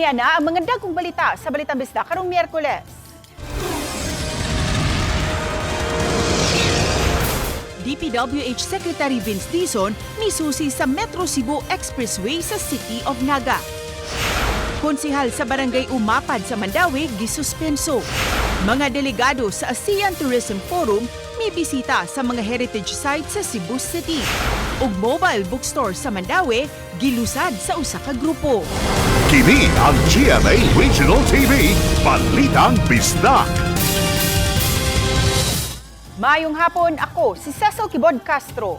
Aniya na ang mga dagkong balita sa Balitang Bisdak karong Miyerkules. DPWH Secretary Vince Dizon misusi sa Metro Cebu Expressway sa City of Naga. Konsihal sa Barangay Umapad sa Mandawi gisuspenso. Mga delegado sa ASEAN Tourism Forum may bisita sa mga heritage sites sa Cebu City. Ug mobile bookstore sa Mandawi gilusad sa usa ka grupo. Kini ang GMA Regional TV, Balitang Bisdak. Mayong hapon, ako si Cecil Kibod Castro.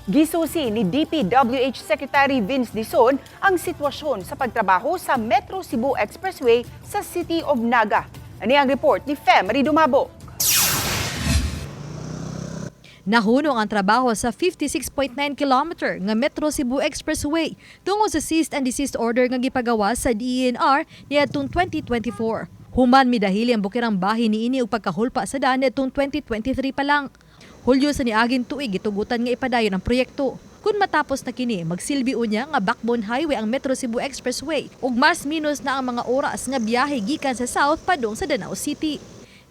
Gisusi ni DPWH Secretary Vince Dizon ang sitwasyon sa pagtrabaho sa Metro Cebu Expressway sa City of Naga. Ani ang report ni Fem Marie Dumabo. Nahunong ang trabaho sa 56.9 kilometer nga Metro Cebu Expressway tungod sa cease and desist order nga gipagawa sa DENR niadtong 2024. Human midahili ang bukirang bahin niini ug pagkahulpa sa daan niadtong 2023 pa lang. Hulyo sa niaging tuig gitugutan nga ipadayon ang proyekto. Kung matapos na kini, magsilbi unya nga backbone highway ang Metro Cebu Expressway ug mas minus na ang mga oras nga biyahe gikan sa south padung sa Danao City.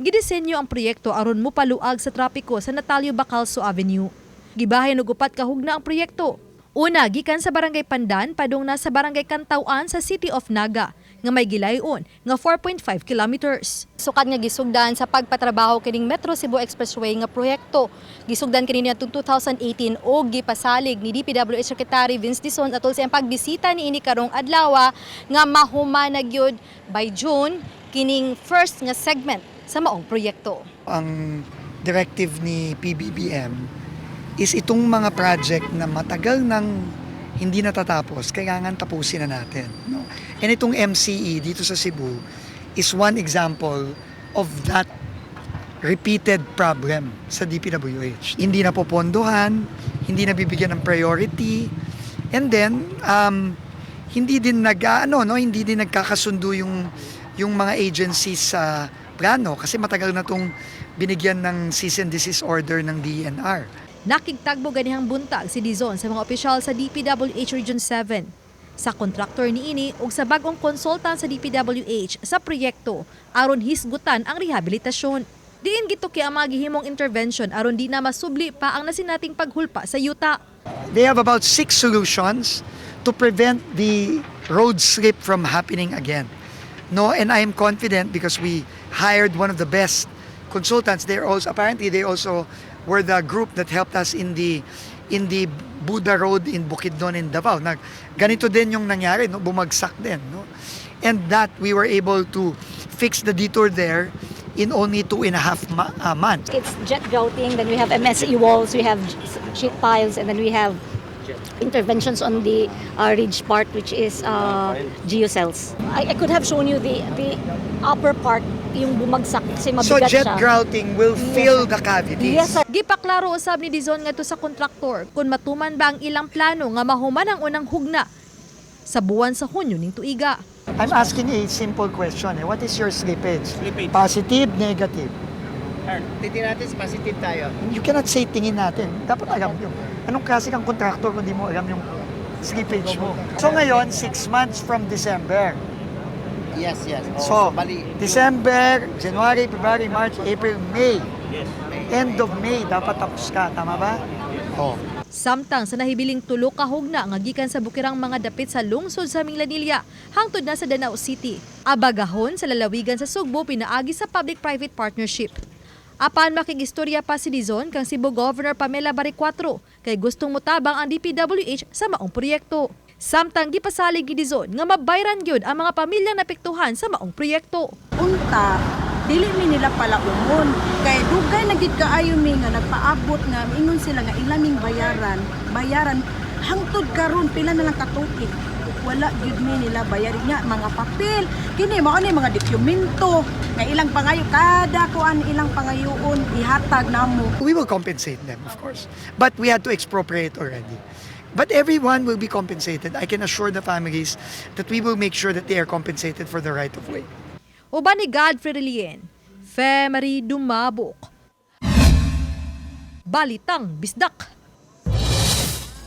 Gidisenyo ang proyekto aron mopaluag sa trapiko sa Natalio Bacalso Avenue. Gibahin og upat ka hugna ang proyekto. Una, gikan sa Barangay Pandan padung na sa Barangay Kantawan sa City of Naga nga may gilayon nga 4.5 kilometers. Sukad nga gisugdan sa pagpatrabaho kining Metro Cebu Expressway nga proyekto. Gisugdan kini niadtong 2018 og gipasalig ni DPWH Secretary Vince Dizon atol sa pagbisita niini karong adlaw nga mahumana gyud by June kining first nga segment sa maong proyekto. Ang directive ni PBBM is itong mga project na matagal nang hindi natatapos, kailangan tapusin na natin. No? And itong MCE dito sa Cebu is one example of that repeated problem sa DPWH. Hindi na popondohan, hindi na bibigyan ng priority, and then hindi din nagkakasundo yung mga agencies sa plano kasi matagal na itong binigyan ng cease and desist order ng DENR. Nakigtagbo ganihang buntag si Dizon sa mga opisyal sa DPWH Region 7, sa kontraktor niini ug sa bagong konsultan sa DPWH sa proyekto aron hisgutan ang rehabilitasyon. Diin gituki ang mga gihimong intervention aron di na masubli pa ang nasinating paghulpa sa yuta. They have about 6 solutions to prevent the road slip from happening again. No, and I am confident because we hired one of the best consultants. They also were the group that helped us in the Buda Road in Bukidnon in Davao. Ganito din yung nangyari, no? Bumagsak din, no? And that we were able to fix the detour there in only 2.5 months. It's jet grouting, then we have MSE walls, we have sheet piles, and then we have interventions on the ridge part, which is geocells. I could have shown you the upper part, yung bumagsak kasi mabigat So jet siya. grouting will fill the cavities. Yes, sir. Gipaklaro usab ni Dizon ngadto sa kontraktor kung matuman ba ang ilang plano nga mahuman ang unang hugna sa buwan sa Hunyo ning tuiga. I'm asking a simple question. What is your slippage? Positive, negative? Titingnan natin positive tayo. You cannot say tingin natin. Dapat alam yung anong klase kang kontraktor kung di mo alam yung slippage mo. So ngayon, 6 months from December. Yes. So, bali, December, January, February, March, April, May. End of May, dapat tapos ka. Tama ba? Oh. Samtang sa nahibiling tulo ka hugna nga gikan sa bukirang mga dapit sa lungsod sa Minglanilla hangtod na sa Danao City. Abagahon sa lalawigan sa Sugbo pinaagi sa public-private partnership. Apan makigistorya pa si Dizon kang Cebu Governor Pamela Baricuatro kay gustong mutabang ang DPWH sa maong proyekto. Samtang gipasalig ni Dizon nga mabayran gyud ang mga pamilyang napektuhan sa maong proyekto. Unta, dili mi nila pala umon. Kay dugay na gid kaayo mi nga nagpaabot nga ingon sila nga ilaming bayaran hangtod karon pila na lang katuig. Wala gyud mi nila bayarin nga mga papel. Kini mao ni mga dokumento nga ilang pangayo kada kuan ilang pangayoon ihatag namo. We will compensate them, of course. But we had to expropriate already. But everyone will be compensated. I can assure the families that we will make sure that they are compensated for the right of way. Uban ni Godfrey Relien, Fem Marie Dumabok. Balitang Bisdak.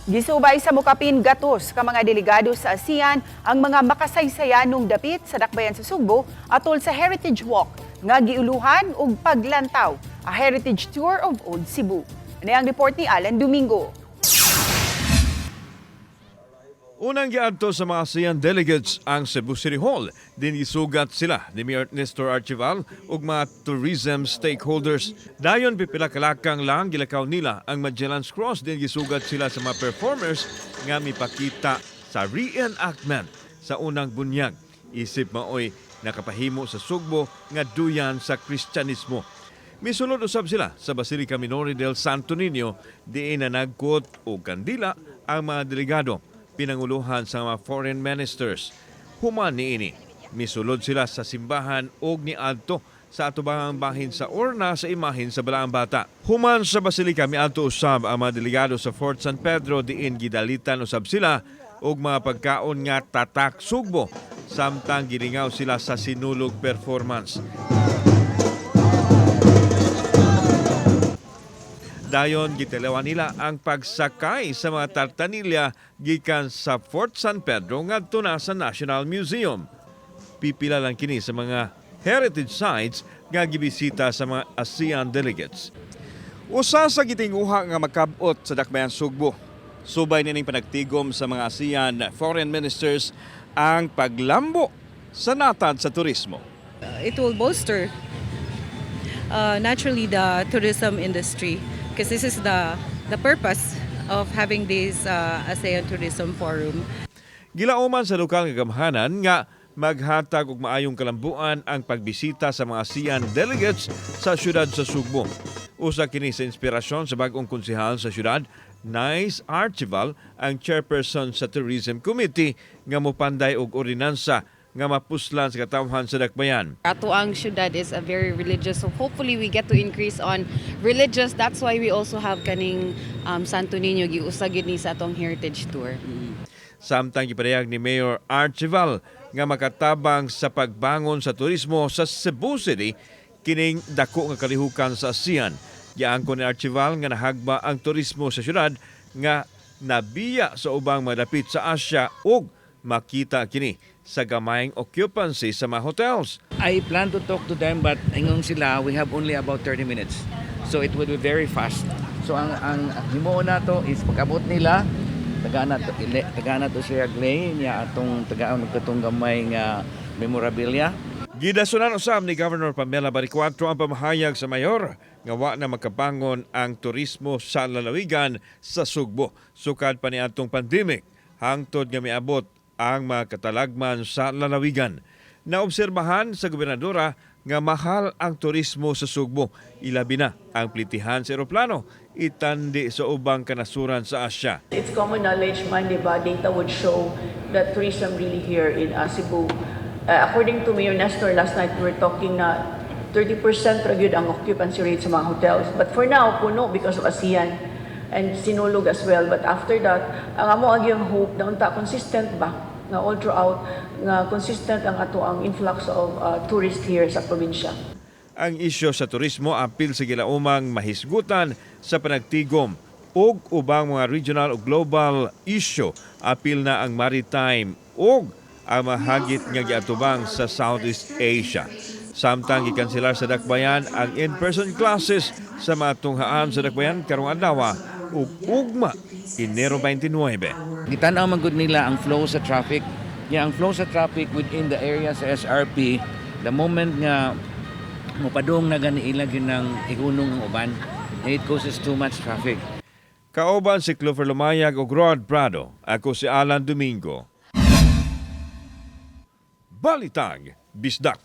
Gisubay sa mukapin gatos ka mga delegado sa ASEAN ang mga makasaysayan nung dapit sa dakbayan sa Sugbo atol sa Heritage Walk nga giuluhan og paglantaw, a Heritage Tour of Old Cebu. Ano ang report ni Alan Domingo? Unang giadto sa mga ASEAN delegates ang Cebu City Hall. Din isugat sila ni Mayor Nestor Archival ug mga tourism stakeholders. Dayon pipila kalakang lang gilakaw nila ang Magellan's Cross. Din gisugat sila sa mga performers nga mipakita sa reenactment sa unang bunyag. Isip maoy nakapahimo sa Sugbo nga duyan sa Kristyanismo. Misulod usab sila sa Basilica Minore del Santo Niño diin na nagkot o kandila ang mga delegado. Pinanguluhan sa mga foreign ministers. Human niini, misulod sila sa simbahan og niadto sa atubangang bahin sa urna sa imahin sa Balaang Bata. Human sa Basilica, miadto usab ang mga delegado sa Fort San Pedro diin gidalitan usab sila og mga pagkaon nga tatak Sugbo samtang gilingaw sila sa sinulog performance. Dayon gitalawan nila ang pagsakay sa mga tartanilya gikan sa Fort San Pedro ngadto na sa National Museum. Pipila lang kini sa mga heritage sites nga gibisita sa mga ASEAN delegates. Usa sa gitinguha nga makabot sa dakbayan Sugbo. Subay nining panagtigom sa mga ASEAN foreign ministers ang paglambo sa natad sa turismo. It will bolster naturally the tourism industry because this is the purpose of having this ASEAN Tourism Forum. Gilauman sa lokal nga gamhanan nga maghatag og maayong kalambuan ang pagbisita sa mga ASEAN delegates sa syudad sa Sugbo. Usa kini sa inspirasyon sa bag-ong konsehal sa syudad, Nice Archival, ang chairperson sa Tourism Committee nga mopanday og ordinansa nga mapuslan sa katawhan sa dakbayan. Ato ang syudad is a very religious, so hopefully we get to increase on religious. That's why we also have kaning Santo Niño giusagid ni sa atong heritage tour. Samtang gipadayag ni Mayor Archival nga makatabang sa pagbangon sa turismo sa Cebu City kining dako nga kalihukan sa ASEAN. Giangko ni Archival nga nahagba ang turismo sa syudad nga nabiya sa ubang madapit sa Asia ug makita kini sa gamayng occupancy sa mga hotels. I plan to talk to them but ingon sila we have only about 30 minutes. So it will be very fast. So ang himuon nato is pag-abot nila tagana to siya glay niya atong tagaon katong gamay nga memorabilia. Gidasunan usab ni Governor Pamela Baricuatro ang pamahayag sa mayor nga wa na makabangon ang turismo sa lalawigan sa Sugbo sukad pa niadtong pandemic hangtod nga miabot ang mga katalagman sa lalawigan. Naobserbahan sa gobernadora nga mahal ang turismo sa Sugbo. Ilabi na ang plitihan sa eroplano, itandi sa ubang kanasuran sa Asia. It's common knowledge man, diba? Data would show that tourism really here in Cebu. According to Mayor Nestor, last night we were talking na 30% ra gyud ang occupancy rate sa mga hotels. But for now, puno because of ASEAN and sinulog as well. But after that, ang amo ang hope na unta consistent ba nga all throughout nga consistent ang ato ang influx of tourists here sa probinsya. Ang isyu sa turismo apil sa gilaumang mahisgutan sa panagtigom ug ubang mga regional o global issue apil na ang maritime ug ang mahagit nga giatubang sa Southeast Asia. Samtang gikanselar sa dakbayan ang in-person classes sa mga tunghaan sa dakbayan karong adlaw ug ugma Enero 29. Gitanaw man gud nila ang flow sa traffic. Ang flow sa traffic within the area sa SRP, the moment nga mopadong na gani ilag ng ihunong ng uban, it causes too much traffic. Kauban si Clover Lumayag ug Rod Prado. Ako si Alan Domingo. Balitag Bisdak.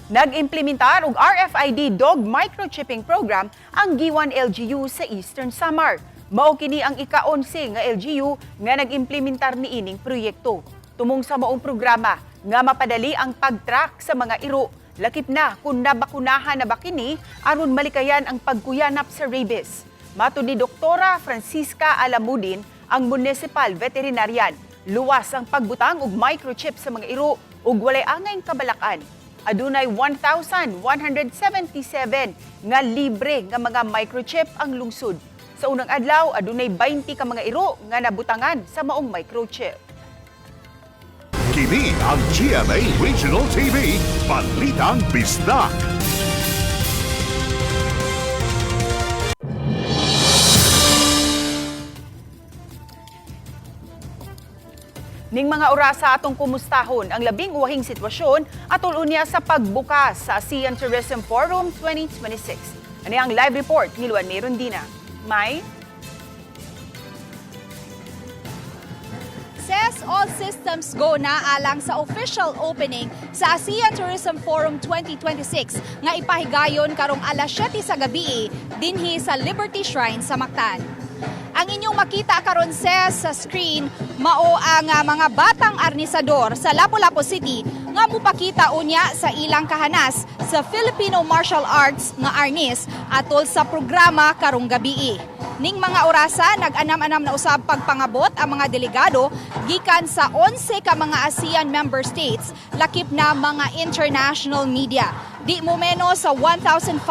Nag-implementar og RFID dog microchipping program ang Giwan LGU sa Eastern Samar. Mao kini ang ika-11 nga LGU nga nag-implementar niining proyekto. Tumong sa maong programa nga mapadali ang pag-track sa mga iro. Lakip na kung nabakunahan na ba kini aron malikayan ang pagkuyanap sa rabies. Matud ni Doktora Francisca Alamudin, ang municipal veterinarian, luwas ang pagbutang og microchip sa mga iro ug walay angay kabalakan. Adunay 1,177 nga libre nga mga microchip ang lungsod. Sa unang adlaw, adunay 20 ka mga iro nga nabutangan sa maong microchip. Kini ang GMA Regional TV, Balitang Bisdak. Ning mga orasa atong kumustahon ang labing uwahing sitwasyon atol unya sa pagbukas sa ASEAN Tourism Forum 2026. Ano ang live report ni Luan May Rondina. May? Says all systems go na alang sa official opening sa ASEAN Tourism Forum 2026 nga ipahigayon karong alas 7 sa gabi dinhi sa Liberty Shrine sa Mactan. Ang inyong makita karon sa screen mao ang mga batang arnisador sa Lapu-Lapu City nga mupakita unya sa ilang kahanas sa Filipino Martial Arts nga arnis atol sa programa karong gabi. Ning mga orasa nag-anam-anam na usab pagpangabot ang mga delegado gikan sa 11 ka mga ASEAN member states lakip na mga international media. Di mo menos sa 1,500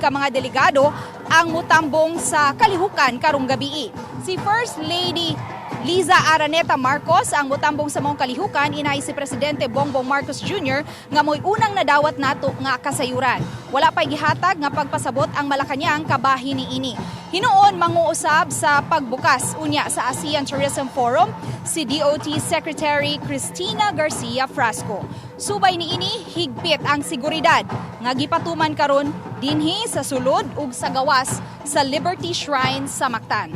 ka mga delegado ang mutambong sa kalihukan karong gabi. Si First Lady Liza Araneta Marcos ang mutambong sa mong kalihukan, inay si Presidente Bongbong Marcos Jr. nga mo'y unang nadawat nato nga kasayuran. Wala pa'y gihatag nga pagpasabot ang Malacañang kabahin ni ini. Hinuon manguusab sa pagbukas unya sa ASEAN Tourism Forum si DOT Secretary Cristina Garcia Frasco. Subay ni ini higpit ang seguridad nga gipatuman karon dinhi sa sulod ug sa gawas sa Liberty Shrine sa Mactan.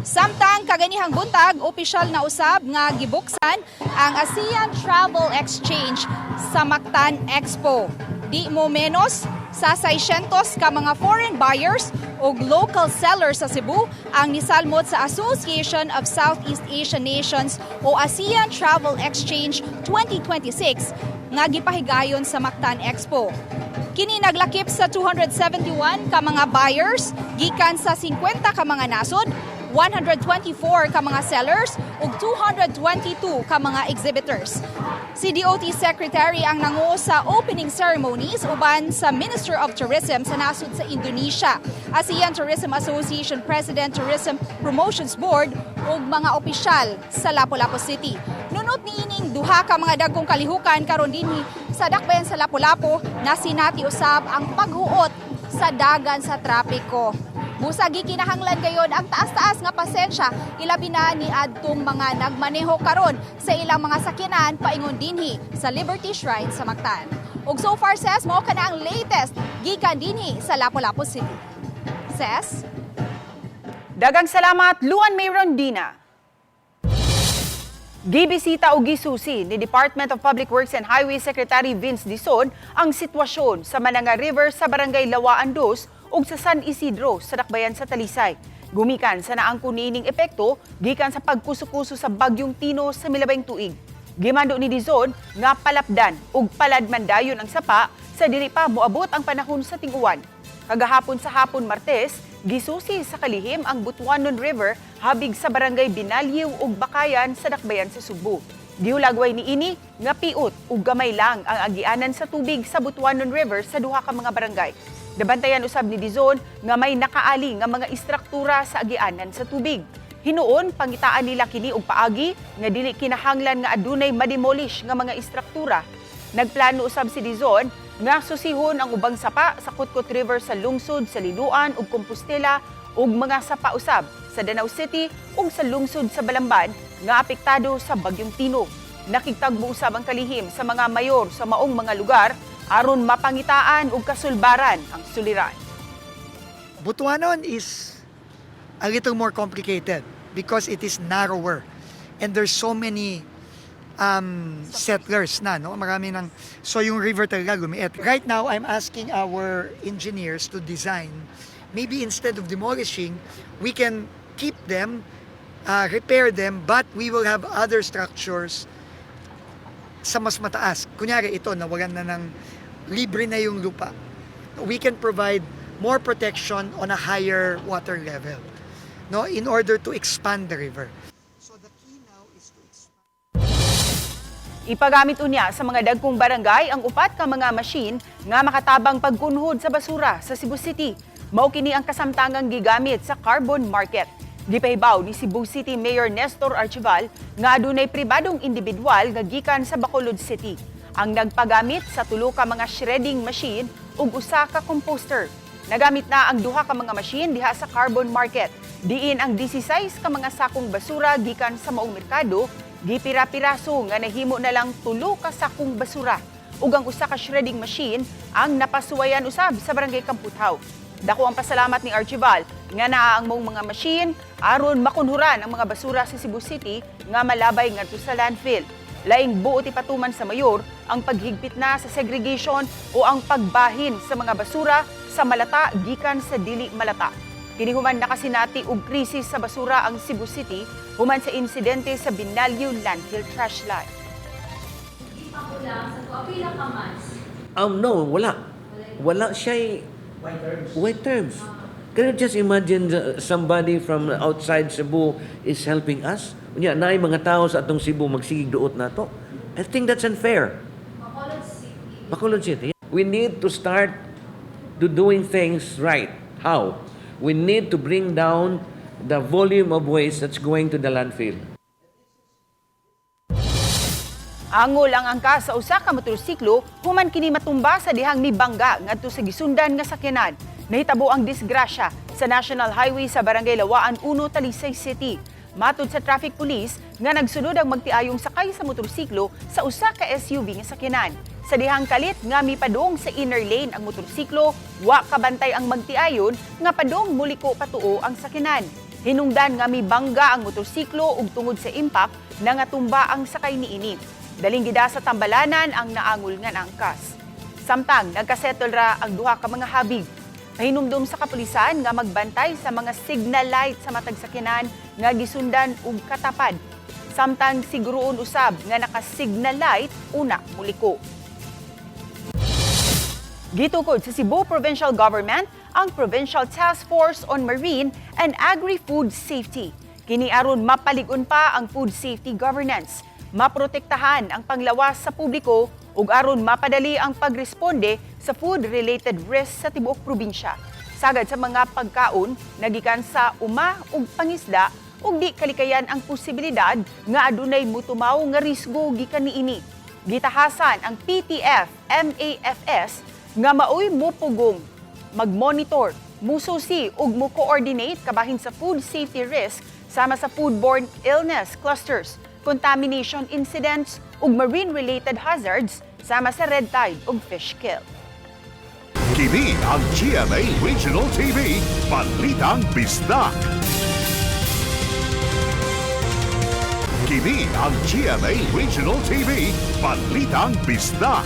Samtang kaganihang buntag, opisyal na usab nga gibuksan ang ASEAN Travel Exchange sa Mactan Expo. Di mo menos sa 600 ka mga foreign buyers o local sellers sa Cebu ang nisalmot sa Association of Southeast Asian Nations o ASEAN Travel Exchange 2026 nga gipahigayon sa Mactan Expo. Kini naglakip sa 271 ka mga buyers gikan sa 50 ka mga nasod, 124 ka mga sellers ug 222 ka mga exhibitors. Si DOT Secretary ang nanguo sa opening ceremonies uban sa Minister of Tourism sa nasod sa Indonesia, ASEAN Tourism Association President, Tourism Promotions Board ug mga opisyal sa Lapu-Lapu City. Nunot ni ining duha ka mga dagkong kalihukan karon dinhi sa dakbayan sa Lapu-Lapu na sinati usab ang paghuot sa dagan sa trapiko. Busagi kinahanglan gayon ang taas-taas nga pasensya ilabi na ni adtong mga nagmaneho karon sa ilang mga sakyanan paingon dinhi sa Liberty Shrine sa Mactan. Ug so far ses mo kana ang latest gikan dinhi sa Lapu-Lapu City. Ses, Dagang salamat, Luan May Rondina. Gibisita o gisusi ni Department of Public Works and Highway Secretary Vince Dizon ang sitwasyon sa Mananga River sa Barangay Lawaan 2 ug sa San Isidro sa dakbayan sa Talisay. Gumikan sa naangkon niining epekto gikan sa pagkuso-kuso sa bagyong Tino sa milabing tuig. Gimando ni Dizon nga palapdan ug paladman dayon ang sapa sa dili pa moabot ang panahon sa ting-uwan. Kagahapon sa hapon Martes, gisusi sa kalihim ang Butuanon River habig sa Barangay Binaliw ug Bakayan sa dakbayan sa Subo. Gihulagway ni ini nga piot ug gamay lang ang agianan sa tubig sa Butuanon River sa duha ka mga barangay. Nabantayan usab ni Dizon nga may nakaali nga mga istruktura sa agianan sa tubig. Hinuon pangitaan nila kini og paagi nga dili kinahanglan nga adunay mademolish nga mga istruktura. Nagplano usab si Dizon nga susihon ang ubang sapa sa Kutkot River sa lungsod sa Liloan ug Compostela ug mga sapa usab sa Danau City ug sa lungsod sa Balamban nga apektado sa bagyong Tino. Nakigtagbo usab ang kalihim sa mga mayor sa maong mga lugar aron mapangitaan ug kasulbaran ang suliran. Butuanon is a little more complicated because it is narrower and there's so many settlers na, no? Marami ng, so yung river talaga lumiit. Right now, I'm asking our engineers to design, maybe instead of demolishing, we can keep them, repair them, but we will have other structures sa mas mataas. Kunyari ito, nawalan na ng libre na yung lupa. We can provide more protection on a higher water level, no, in order to expand the river. So the key now is to expand. Ipagamit unya sa mga dagkong barangay ang upat ka mga machine nga makatabang pagkunhod sa basura sa Cebu City. Mao kini ang kasamtangang gigamit sa carbon market. Gipahibaw ni Cebu City Mayor Nestor Archival nga adunay pribadong individual nga gikan sa Bacolod City ang nagpagamit sa tulo ka mga shredding machine ug usa ka composter. Nagamit na ang duha ka mga machine diha sa carbon market. Diin ang 16 ka mga sakong basura gikan sa maong merkado gipira-piraso nga nahimo na lang tulo ka sakong basura ug ang usa ka shredding machine ang napasuwayan usab sa Barangay Kamputhaw. Dako ang pasalamat ni Archival nga naa ang mong mga machine aron makunhuran ang mga basura sa Cebu City nga malabay ngadto sa landfill. Laing buot ipatuman sa mayor ang paghigpit na sa segregation o ang pagbahin sa mga basura sa malata gikan sa dili malata. Kini human nakasinati og krisis sa basura ang Cebu City human sa insidente sa Binalyo Landfill Trash Line. No, wala. Wala siya white terms. Can you just imagine somebody from outside Cebu is helping us? Unya, naay mga tao sa atong Cebu magsigig duot na to. I think that's unfair. Bacolod City. We need to start to doing things right. How? We need to bring down the volume of waste that's going to the landfill. Angol ang angka sa usa ka motorsiklo human kini matumba sa dihang mibangga ngadto sa gisundan nga sakyanan. Nahitabo ang disgrasya sa National Highway sa Barangay Lawaan 1, Talisay City. Matod sa traffic police nga nagsunod ang magtiayong sakay sa motorsiklo sa usa ka SUV nga sakyanan. Sa dihang kalit nga mipadong sa inner lane ang motorsiklo, wa kabantay ang magtiayon nga padong muliko patuo ang sakyanan. Hinungdan nga mibangga ang motorsiklo ug tungod sa impact na nga tumba ang sakay niini. Daling gida sa tambalanan ang naangol nga angkas. Samtang nagkasettle ra ang duha ka mga habig. Pahinumdum sa kapulisan nga magbantay sa mga signal light sa matag sakyanan nga gisundan ug katapad. Samtang siguroon usab nga naka-signal light una muliko. Gitukod sa Cebu Provincial Government ang Provincial Task Force on Marine and Agri-Food Safety. Kini aron mapalig-on pa ang food safety governance, maprotektahan ang panglawas sa publiko ug aron mapadali ang pagresponde sa food-related risks sa tibuok probinsya. Sagad sa mga pagkaon nagikan sa uma ug pangisda ug di kalikayan ang posibilidad nga adunay mutumaw nga risgo gikan niini. Gitahasan ang PTF MAFS nga maoy mupugong, mag-monitor, mususi ug mo-coordinate kabahin sa food safety risk sama sa foodborne illness clusters, contamination incidents ug marine-related hazards sama sa red tide ug fish kill. Kini ang GMA Regional TV, Balitang Bisdak. Kini ang GMA Regional TV, Balitang Bisdak.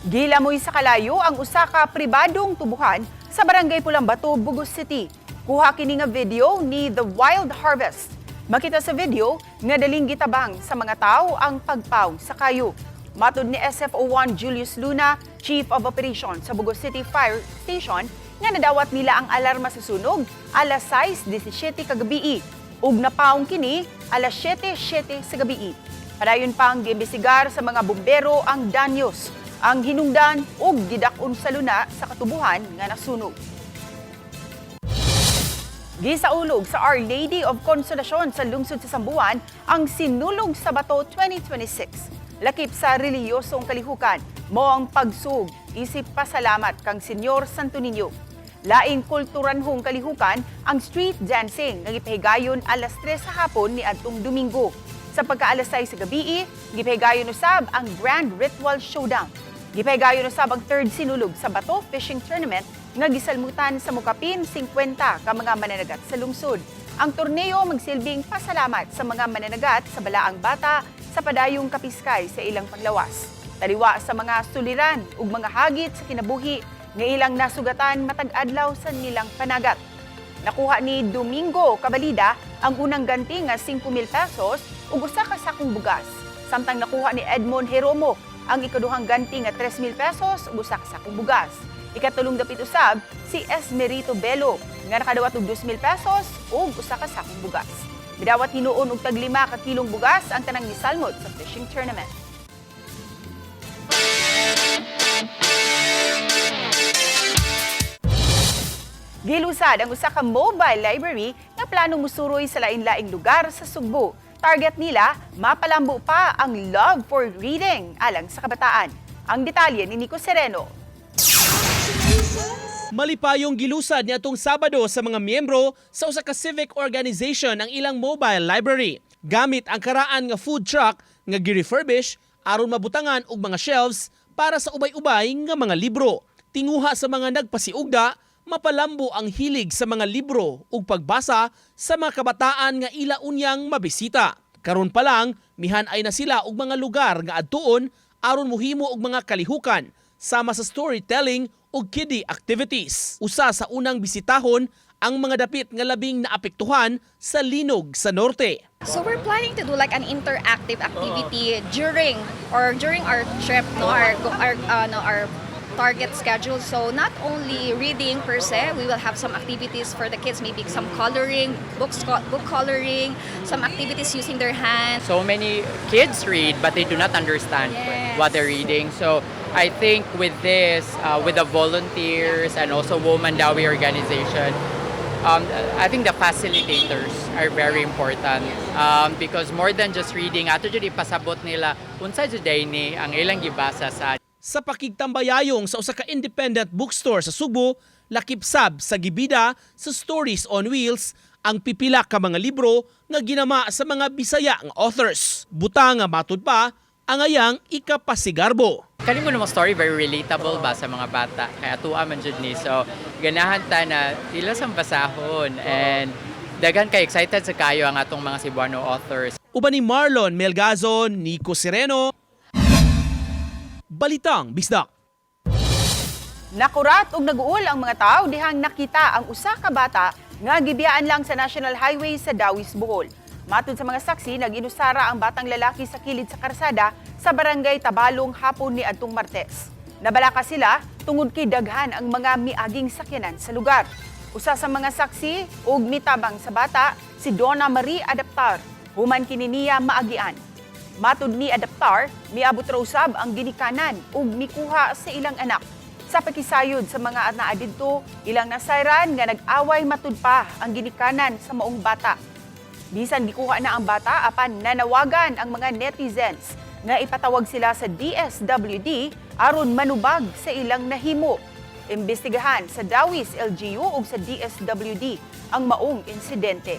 Gilamoy sa kalayo ang usa ka pribadong tubuhan sa Barangay Pulambato, Bugos City. Kuha kini nga video ni The Wild Harvest. Makita sa video nga daling gitabang sa mga tao ang pagpaw sa kayo. Matod ni SFO1 Julius Luna, Chief of Operations sa Bugos City Fire Station, nga nadawat nila ang alarma sa sunog alas 6:17 kagabi ug napaong kini alas 7:07 sa gabi. Padayon pang giimbestigar sa mga bumbero ang danyos, ang hinungdan ug gidakon sa luna sa katubuhan nga nasunog. Gisaulog sa Our Lady of Consolacion sa lungsod sa Sambuan ang Sinulog sa Bato 2026. Lakip sa reliyosong kalihukan, mo ang pagsug, isip pasalamat kang Senyor Santo Niño. Laing kulturanhong kalihukan ang street dancing nga gipahigayon alas 3 sa hapon ni adtong Domingo. Sa pagka-alas 6 sa gabi, gipahigayon usab ang Grand Ritual Showdown. Gipahigayon usab ang third Sinulog sa Bato Fishing Tournament nga gisalmutan sa mukapin 50 ka mga mananagat sa lungsod. Ang torneo magsilbing pasalamat sa mga mananagat sa balaang bata sa padayong kapiskay sa ilang panglawas. Taliwa sa mga suliran ug mga hagit sa kinabuhi nga ilang nasugatan matag adlaw sa nilang panagat. Nakuha ni Domingo Cabalida ang unang ganti nga 5,000 pesos ug usa ka sakong bugas. Samtang nakuha ni Edmond Jeromo ang ikaduhang ganti nga 3,000 pesos ug usa ka sakong bugas. Ikatulong dapit usab si Esmerito Belo nga nakadawat og 2,000 pesos ug usa ka sakong bugas. Midawat hinuon og tag 5 ka kilong bugas ang tanang misalmot sa fishing tournament. Gilusad ang usa ka mobile library nga plano musuroy sa lain-laing lugar sa Sugbo. Target nila, mapalambo pa ang love for reading alang sa kabataan. Ang detalye ni Nico Sereno. Malipayong gilusad niadtong Sabado sa mga miyembro sa usa ka civic organization ang ilang mobile library. Gamit ang karaan nga food truck nga gi-refurbish aron mabutangan og mga shelves para sa ubay-ubay nga mga libro. Tinguha sa mga nagpasiugda, mapalambo ang hilig sa mga libro ug pagbasa sa mga kabataan nga ila unyang mabisita. Karon pa lang, mihan-ay na sila og mga lugar nga adtuon aron mohimo og mga kalihukan sama sa storytelling ug kiddie activities. Usa sa unang bisitahon ang mga dapit nga labing naapektuhan sa linog sa norte. So we're planning to do like an interactive activity during our trip, our target schedule. So not only reading per se, we will have some activities for the kids, maybe some coloring, book coloring, some activities using their hands. So many kids read, but they do not understand what they're reading. So I think with this, with the volunteers and also Woman Dawi organization, I think the facilitators are very important because more than just reading, ato jud ipasabot nila unsa jud ni ang ilang gibasa sa pakigtambayayong sa usa ka independent bookstore sa Subo, lakip sab sa gibida sa Stories on Wheels ang pipila ka mga libro nga ginama sa mga Bisaya nga authors. Buta nga matud pa ang ayang ikapasigarbo. Kani mo namang story very relatable ba sa mga bata kaya tuwa man jud ni. So ganahan ta na sila sang basahon and daghan kay excited sa kayo ang atong mga Cebuano authors. Uban ni Marlon Melgazon, Nico Sereno, Balitang Bisdak. Nakurat ug naguol ang mga tao dihang nakita ang usa ka bata nga gibiyaan lang sa National Highway sa Dawis, Bohol. Matud sa mga saksi, nag-inusara ang batang lalaki sa kilid sa karsada sa barangay Tabalong hapon ni adtong Martes. Nabalaka sila tungod kay daghan ang mga miaging sakyanan sa lugar. Usa sa mga saksi ug mitabang sa bata si Donna Marie Adaptar, human kini niya maagian. Matud ni Adaptar, miabot raw usab ang ginikanan ug mikuha sa ilang anak. Sa pakisayod sa mga anaa didto, ilang nasayran nga nag-away matud pa ang ginikanan sa maong bata. Bisan gikuha na ang bata apan nanawagan ang mga netizens nga ipatawag sila sa DSWD aron manubag sa ilang nahimo. Imbestigahan sa Dawis LGU ug sa DSWD ang maong insidente.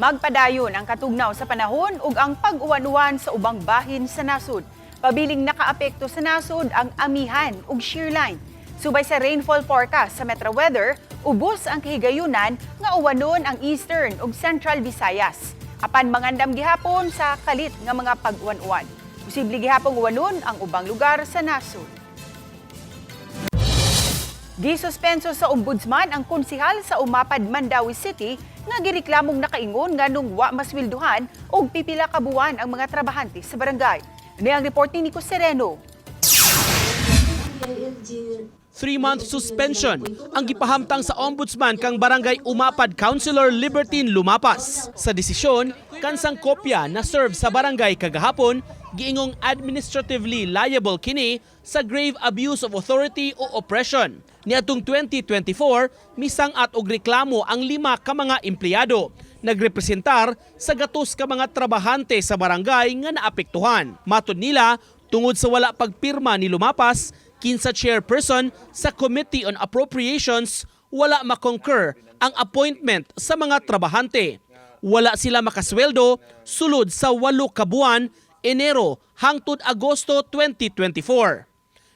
Magpadayon ang katugnaw sa panahon ug ang pag-uwan-uwan sa ubang bahin sa nasud. Pabiling nakaapekto sa nasud ang amihan ug shearline. Subay sa rainfall forecast sa Metro Weather, ubos ang kahigayunan nga uwanon ang Eastern ug Central Visayas. Apan mangandam gihapon sa kalit nga mga pag-uwan-uwan. Posible gihapon uwanon ang ubang lugar sa nasud. Gisuspenso sa ombudsman ang konsihal sa Umapad, Mandawi City nga gireklamong nakaingon nganong wa masweldohan og pipila ka buwan ang mga trabahante sa barangay. Ni ang report ni Nico Sereno. 3-month suspension ang gipahamtang sa ombudsman kang Barangay Umapad Councilor Libertine Lumapas. Sa desisyon, kansang kopya na serve sa barangay kagahapon, giingong administratively liable kini sa grave abuse of authority o oppression. Niadtong 2024, misang-at og reklamo ang 5 ka mga empleyado, nagrepresentar sa gatos ka mga trabahante sa barangay nga naapektuhan. Matud nila, tungod sa wala pagpirma ni Lumapas, kinsa chairperson sa Committee on Appropriations, wala makoncur ang appointment sa mga trabahante. Wala sila makasweldo sulod sa 8 ka buwan, Enero hangtod Agosto 2024.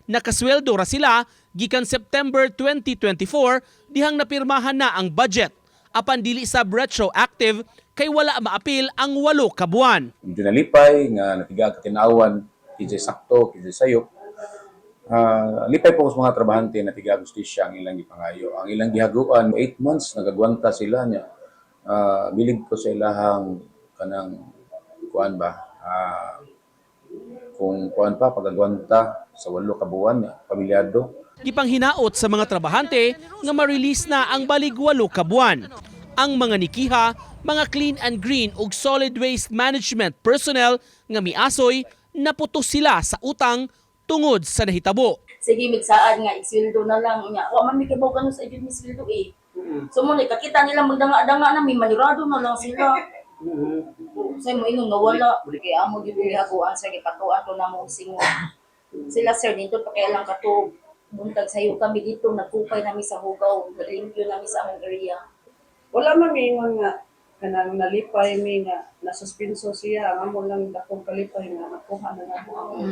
Nakasweldo ra sila gikan September 2024 dihang napirmahan na ang budget. Apan dili sab retroactive kay wala maapil ang 8 ka buwan. Medyo nalipay nga natiga katinawan, kijay sakto, kijay sayop. Lipay po sa mga trabahante na tiga justisya ang ilang gipangayo. Ang ilang gihaguan 8 months nagagwanta sila niya. Bilig ko sa ilahang kanang kuan ba Kung kuan pa pagagwanta sa 8 ka buwan, pamilyado. Gipanghinaot sa mga trabahante nga ma-release na ang balig 8 ka buwan. Ang mga nikiha, mga clean and green ug solid waste management personnel nga miasoy naputos sila sa utang tungod sa nahitabo. Sige, migsaan nga, isweldo na lang. Wa man mi kabaw ganun sa ibig misweldo eh. So mo kakita nila magdanga-danga na, may manirado na lang sila. Say mo ingon nawala. Kaya amo gyud gihaguan sa gipatuan to na mo singo. Sila sir dito pa kaya lang kato buntag sayo kami dito nagkupay nami sa hugaw, nalimpyo nami sa among area. Wala man mi ingon nga kanang nalipay mi nga nasuspenso siya, ang amo lang dakong kalipay nga nakuha na namo ang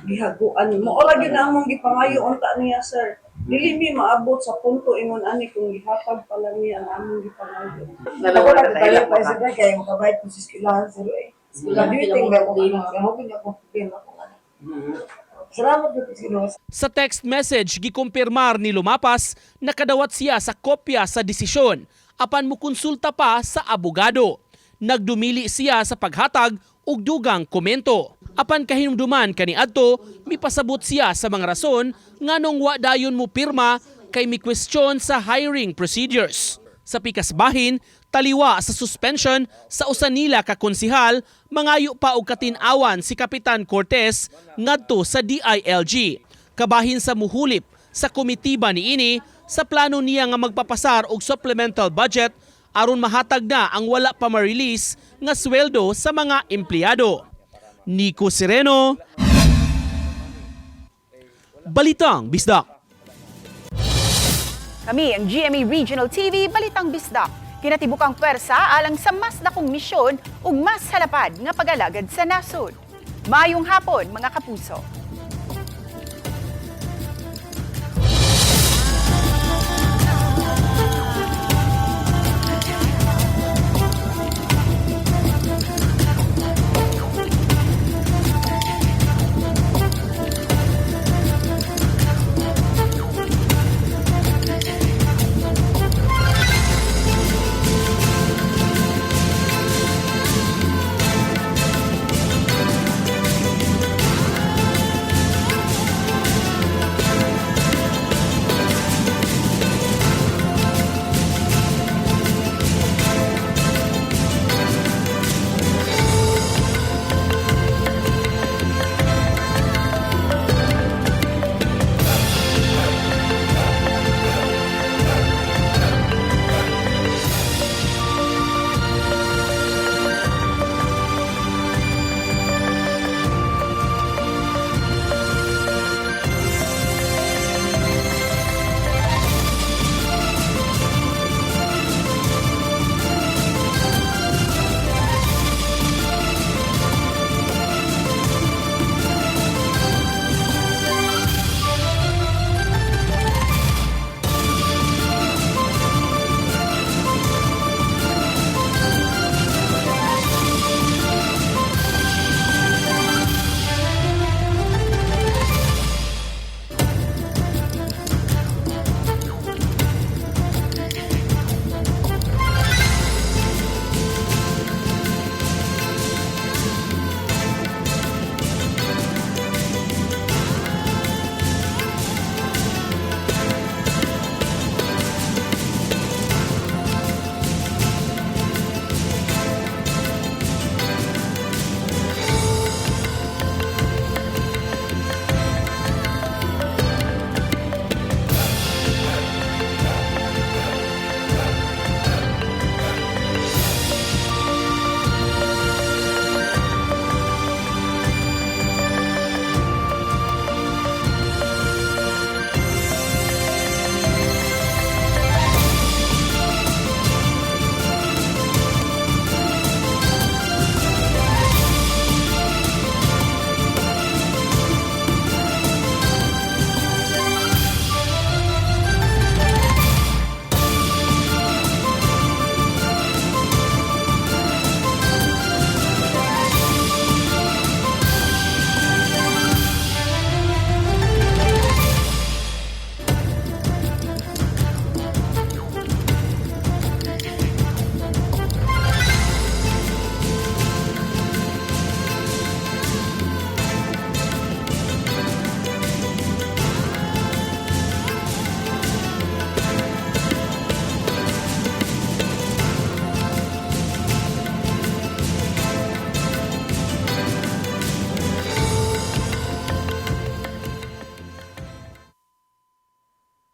gihaguan. Mo ora gyud na among gipangayo unta niya sir. Dili mi maabot sa punto ingon ani kung gihatag pa lang niya ang among gipangayo. Nawala ka tayo pa sa kay mo kabayad ko sa eskwelahan sir eh. Eskwelahan meeting ba ko hoping ako problema ko. Salamat po Panginoon. Sa text message gikumpirmar ni Lumapas na kadawat siya sa kopya sa desisyon apan mukonsulta pa sa abogado. Nagdumili siya sa paghatag og dugang komento. Apan kahinumduman kaniadto, mipasabot siya sa mga rason nganong wa dayon mo pirma kay mi question sa hiring procedures. Sa pikas bahin, taliwa sa suspension sa usa nila ka konsihal, mangayo pa og katin-awan si Kapitan Cortez ngadto sa DILG. Kabahin sa muhulip sa komitiba niini sa plano niya nga magpapasar og supplemental budget aron mahatag na ang wala pa ma-release nga sweldo sa mga empleyado. Nico Sereno, Balitang Bisdak. Kami ang GMA Regional TV Balitang Bisdak. Kinatibukang pwersa alang sa mas dakong misyon ug mas halapad nga pag-alagad sa nasod. Mayong hapon mga kapuso.